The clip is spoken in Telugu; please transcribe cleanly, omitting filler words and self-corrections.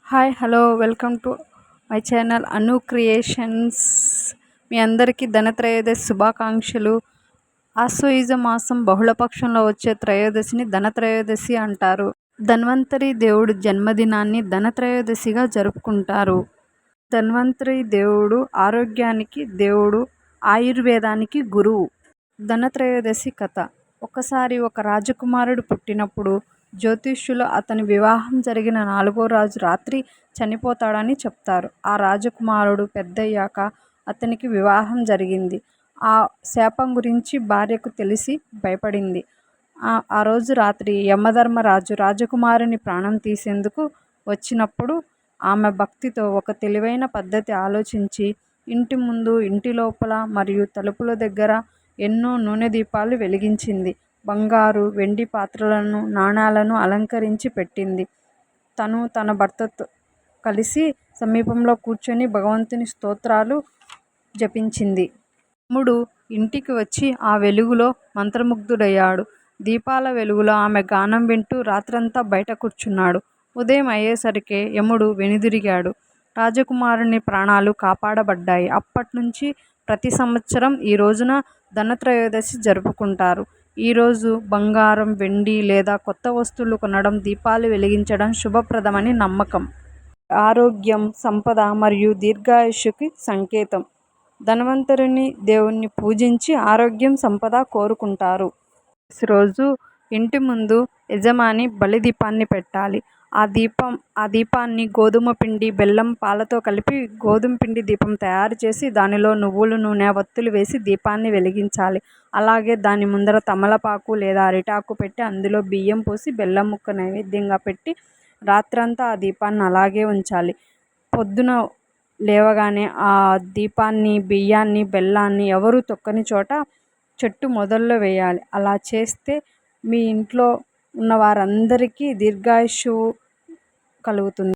Hi hello welcome to my channel Anu creations. మీ అందరికీ ధనత్రయోదశి శుభాకాంక్షలు. ఆశ్వయుజ మాసం బహుళపక్షంలో వచ్చే త్రయోదశిని ధనత్రయోదశి అంటారు. ధన్వంతరి దేవుడు జన్మదినాన్ని ధనత్రయోదశిగా జరుపుకుంటారు. ధన్వంతరి దేవుడు ఆరోగ్యానికి దేవుడు, ఆయుర్వేదానికి గురువు. ధనత్రయోదశి కథ. ఒకసారి ఒక రాజకుమారుడు పుట్టినప్పుడు జ్యోతిష్యులు అతని వివాహం జరిగిన 4వ రోజు రాత్రి చనిపోతాడని చెప్తారు. ఆ రాజకుమారుడు పెద్దయ్యాక అతనికి వివాహం జరిగింది. ఆ శాపం గురించి భార్యకు తెలిసి భయపడింది. ఆ రోజు రాత్రి యమధర్మరాజు రాజకుమారుని ప్రాణం తీసేందుకు వచ్చినప్పుడు ఆమె భక్తితో ఒక తెలివైన పద్ధతి ఆలోచించి ఇంటి ముందు, ఇంటి లోపల మరియు తలుపుల దగ్గర ఎన్నో నూనె దీపాలు వెలిగించింది. బంగారు, వెండి పాత్రలను, నాణాలను అలంకరించి పెట్టింది. తను తన భర్తతో కలిసి సమీపంలో కూర్చొని భగవంతుని స్తోత్రాలు జపించింది. యముడు ఇంటికి వచ్చి ఆ వెలుగులో మంత్రముగ్ధుడయ్యాడు. దీపాల వెలుగులో ఆమె గానం వింటూ రాత్రంతా బయట కూర్చున్నాడు. ఉదయం అయ్యేసరికి యముడు వెనుదిరిగాడు. రాజకుమారుని ప్రాణాలు కాపాడబడ్డాయి. అప్పట్నుంచి ప్రతి సంవత్సరం ఈ రోజున ధనత్రయోదశి జరుపుకుంటారు. ఈరోజు బంగారం, వెండి లేదా కొత్త వస్తువులు కొనడం, దీపాలు వెలిగించడం శుభప్రదమని నమ్మకం. ఆరోగ్యం, సంపద మరియు దీర్ఘాయుష్యుకి సంకేతం. ధన్వంతరుని దేవుణ్ణి పూజించి ఆరోగ్యం, సంపద కోరుకుంటారు. రోజు ఇంటి ముందు యజమాని బలిదీపాన్ని పెట్టాలి. ఆ దీపాన్ని గోధుమ పిండి, బెల్లం, పాలతో కలిపి గోధుమ పిండి దీపం తయారు చేసి దానిలో నువ్వుల నూనె, వత్తులు వేసి దీపాన్ని వెలిగించాలి. అలాగే దాని ముందర తమలపాకు లేదా అరిటాకు పెట్టి అందులో బియ్యం పోసి బెల్లం ముక్క నైవేద్యంగా పెట్టి రాత్రంతా ఆ దీపాన్ని అలాగే ఉంచాలి. పొద్దున లేవగానే ఆ దీపాన్ని, బియ్యాన్ని, బెల్లాన్ని ఎవరు తొక్కని చోట చెట్టు మొదల్లో వేయాలి. అలా చేస్తే మీ ఇంట్లో ఉన్న వారందరికీ దీర్ఘాయుష్షు కలుగుతుంది.